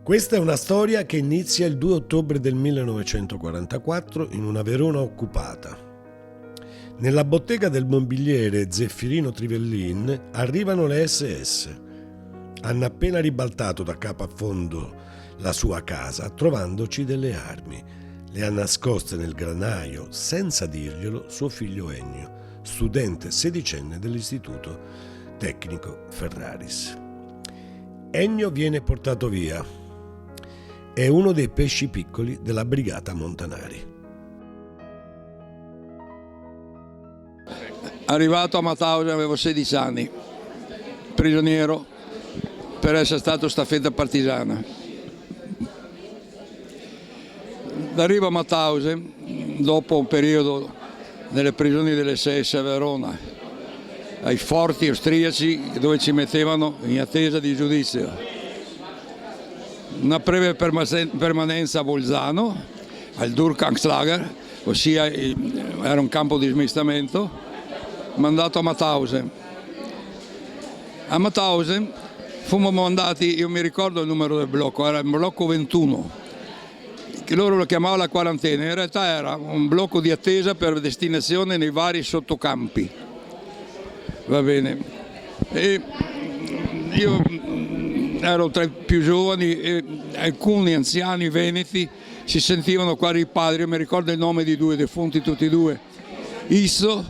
Questa è una storia che inizia il 2 ottobre del 1944 in una Verona occupata. Nella bottega del mobiliere Zeffirino Trivellin arrivano le SS. Hanno appena ribaltato da capo a fondo la sua casa, trovandoci delle armi. Le ha nascoste nel granaio, senza dirglielo, suo figlio Ennio, studente sedicenne dell'Istituto Tecnico Ferraris. Ennio viene portato via. È uno dei pesci piccoli della brigata Montanari. Arrivato a Mauthausen avevo 16 anni, prigioniero per essere stato staffetta partigiana. Arrivo a Mauthausen dopo un periodo nelle prigioni delle SS a Verona, ai forti austriaci dove ci mettevano in attesa di giudizio. Una breve permanenza a Bolzano, al Durkheimslager, ossia era un campo di smistamento, mandato a Mauthausen. A Mauthausen fummo mandati, io mi ricordo il numero del blocco, era il blocco 21, che loro lo chiamavano la quarantena, in realtà era un blocco di attesa per destinazione nei vari sottocampi. Va bene. E io ero tra i più giovani e alcuni anziani veneti si sentivano quasi i padri. Io mi ricordo il nome di due defunti, tutti e due, Isso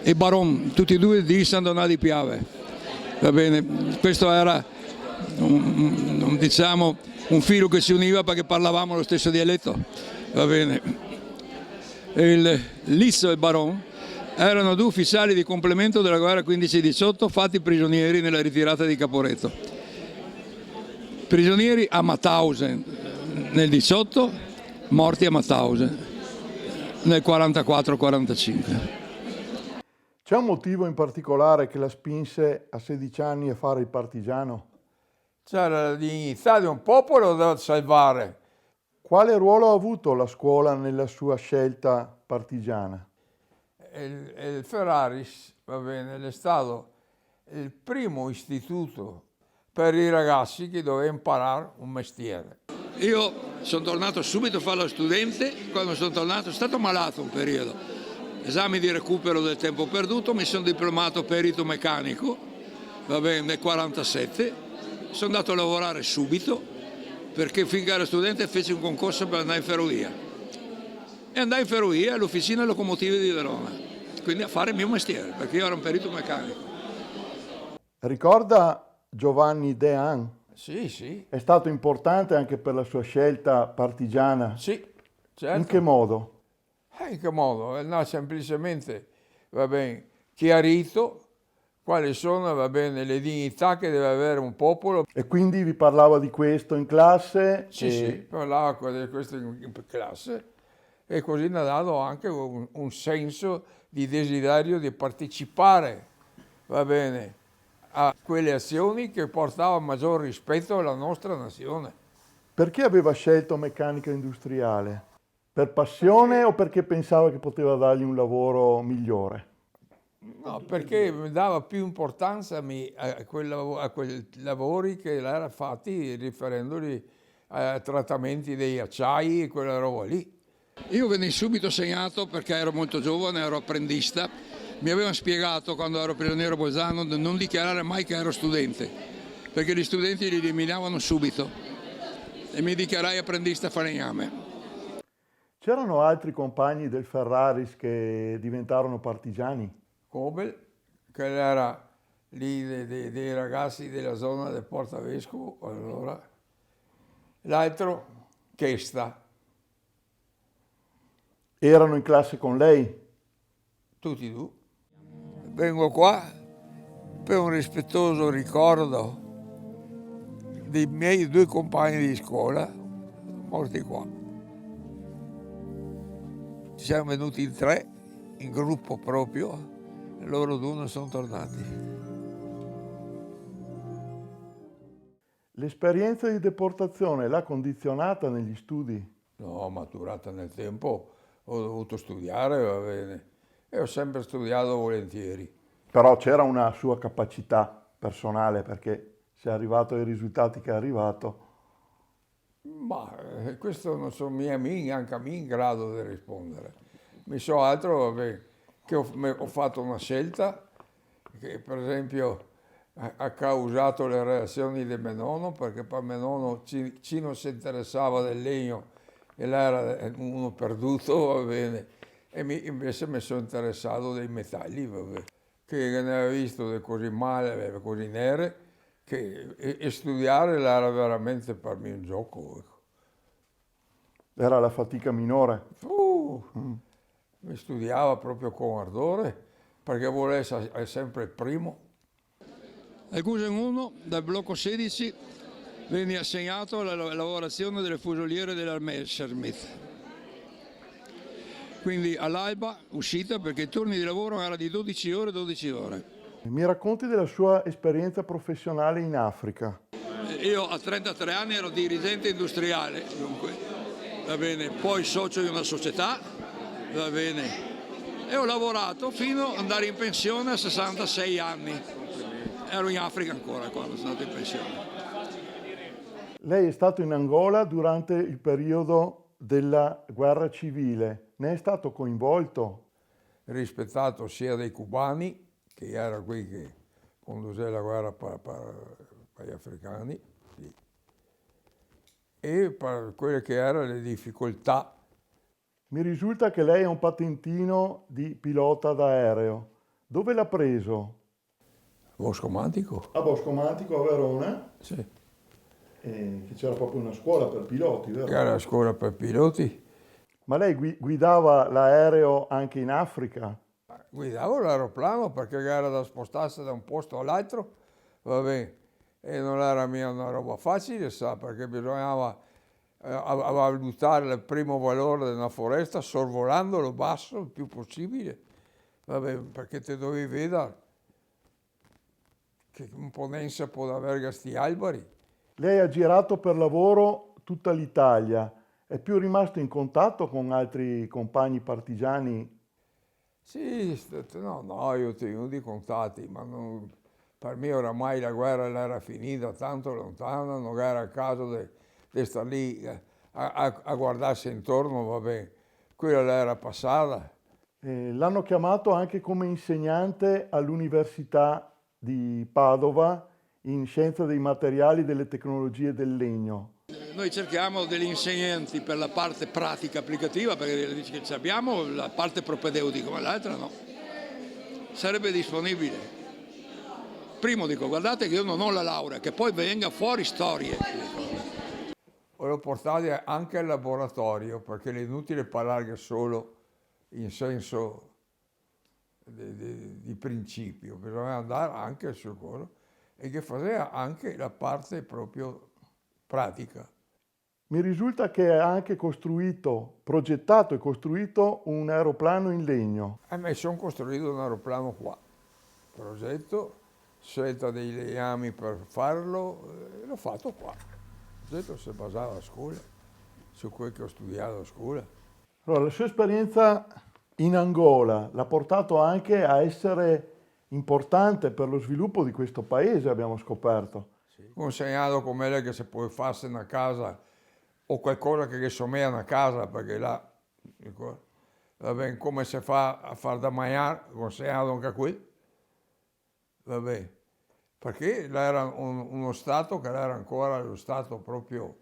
e Baron, tutti e due di San Donà di Piave. Va bene, questo era diciamo un filo che si univa perché parlavamo lo stesso dialetto. Va bene. L'Isso e il Baron erano due ufficiali di complemento della guerra 15-18 fatti prigionieri nella ritirata di Caporetto. Prigionieri a Mauthausen nel 18, morti a Mauthausen nel 44-45. C'è un motivo in particolare che la spinse a 16 anni a fare il partigiano? C'era la dignità di un popolo da salvare. Quale ruolo ha avuto la scuola nella sua scelta partigiana? Il Ferraris, va bene, è stato il primo istituto per i ragazzi che dovevano imparare un mestiere. Io sono tornato subito a fare lo studente, quando sono tornato sono stato malato un periodo, esami di recupero del tempo perduto, mi sono diplomato perito meccanico, va bene, nel 47, sono andato a lavorare subito perché finché ero studente feci un concorso per andare in ferrovia e andai in ferrovia all'officina locomotive di Verona, quindi a fare il mio mestiere perché io ero un perito meccanico. Ricorda Giovanni Dean? Sì, sì. È stato importante anche per la sua scelta partigiana? Sì, certo. In che modo? In che modo? No, semplicemente, va bene, chiarito quali sono, va bene, le dignità che deve avere un popolo. E quindi vi parlava di questo in classe? Sì, sì, parlava di questo in classe e così ne ha dato anche un senso di desiderio di partecipare, va bene, a quelle azioni che portavano maggior rispetto alla nostra nazione. Perché aveva scelto meccanica industriale? Per passione o perché pensava che poteva dargli un lavoro migliore? No, perché mi dava più importanza a quei lavori che era fatti riferendoli ai trattamenti degli acciai e quella roba lì. Io venni subito segnato perché ero molto giovane, ero apprendista. Mi avevano spiegato quando ero prigioniero a Bolzano di non dichiarare mai che ero studente, perché gli studenti li eliminavano subito e mi dichiarai apprendista a falegname. C'erano altri compagni del Ferraris che diventarono partigiani? Kobel, che era lì dei ragazzi della zona del Portavescovo, allora. L'altro, Chesta. Erano in classe con lei? Tutti e due. Vengo qua per un rispettoso ricordo dei miei due compagni di scuola morti qua. Ci siamo venuti in tre, in gruppo proprio, e loro due non sono tornati. L'esperienza di deportazione l'ha condizionata negli studi? No, maturata nel tempo, ho dovuto studiare, va bene. E ho sempre studiato volentieri. Però c'era una sua capacità personale perché se è arrivato ai risultati che è arrivato. Ma questo non sono neanche a me in grado di rispondere. Mi so altro, vabbè, che ho fatto una scelta che per esempio ha causato le reazioni di mio nonno, perché per mio nonno ci non si interessava del legno e là era uno perduto, va bene, e invece mi sono interessato dei metalli, vabbè, che ne avevo visto di così male, così nere, che e studiare era veramente per me un gioco. Ecco. Era la fatica minore. Mi studiava proprio con ardore, perché voleva essere sempre il primo. Al Gusen 1, dal blocco 16, venne assegnato alla lavorazione delle fusoliere della Messerschmitt. Quindi all'alba uscita, perché i turni di lavoro erano di 12 ore, 12 ore. Mi racconti della sua esperienza professionale in Africa? Io a 33 anni ero dirigente industriale, dunque, va bene, poi socio di una società, va bene, e ho lavorato fino ad andare in pensione a 66 anni. Ero in Africa ancora quando sono andato in pensione. Lei è stato in Angola durante il periodo della guerra civile. Ne è stato coinvolto? Rispettato sia dai cubani, che era qui che condusse la guerra per gli africani, sì, e per quelle che erano le difficoltà. Mi risulta che lei è un patentino di pilota d'aereo. Dove l'ha preso? Bosco Mantico? A Bosco Mantico, a Verona, Sì. che c'era proprio una scuola per piloti, vero? Era la scuola per piloti. Ma lei guidava l'aereo anche in Africa? Guidavo l'aeroplano perché era da spostarsi da un posto all'altro, vabbè, e non era mia una roba facile, sa, perché bisognava valutare il primo valore di una foresta sorvolandolo basso il più possibile, vabbè, perché te dovevi vedere che imponenza può avere questi alberi. Lei ha girato per lavoro tutta l'Italia. È più rimasto in contatto con altri compagni partigiani? Sì, no, io tengo di contatti, ma per me oramai la guerra era finita tanto lontana, non era il caso di stare lì a guardarsi intorno, vabbè, quella era passata. L'hanno chiamato anche come insegnante all'Università di Padova in scienza dei materiali e delle tecnologie del legno. Noi cerchiamo degli insegnanti per la parte pratica applicativa, perché dice che abbiamo la parte propedeutica, ma l'altra no. Sarebbe disponibile. Primo dico, guardate che io non ho la laurea, che poi venga fuori storie. L'ho portati anche al laboratorio, perché è inutile parlare solo in senso di principio, bisogna andare anche sul cuore e che faceva anche la parte proprio pratica. Mi risulta che ha anche progettato e costruito un aeroplano in legno. A me sono costruito un aeroplano qua, progetto, scelta dei legnami per farlo, l'ho fatto qua. Il progetto si basava a scuola, su quel che ho studiato a scuola. Allora, la sua esperienza in Angola l'ha portato anche a essere importante per lo sviluppo di questo paese, abbiamo scoperto. Ho insegnato come che si può farsi una casa o qualcosa che somiglia a una casa, perché là, vabbè, come si fa a far da mangiare, ho insegnato anche qui, vabbè, perché là era uno stato che era ancora lo stato proprio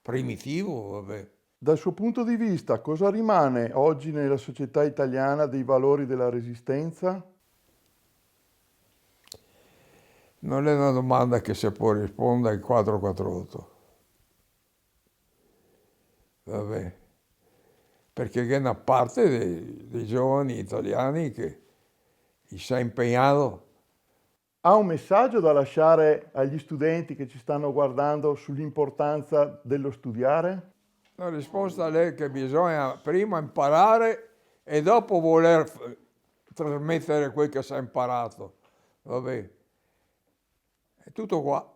primitivo, vabbè. Dal suo punto di vista, cosa rimane oggi nella società italiana dei valori della resistenza? Non è una domanda che si può rispondere al 448. Vabbè, perché è una parte dei giovani italiani che si è impegnato. Ha un messaggio da lasciare agli studenti che ci stanno guardando sull'importanza dello studiare? La risposta è che bisogna prima imparare e dopo voler trasmettere quel che si è imparato. Vabbè, è tutto qua.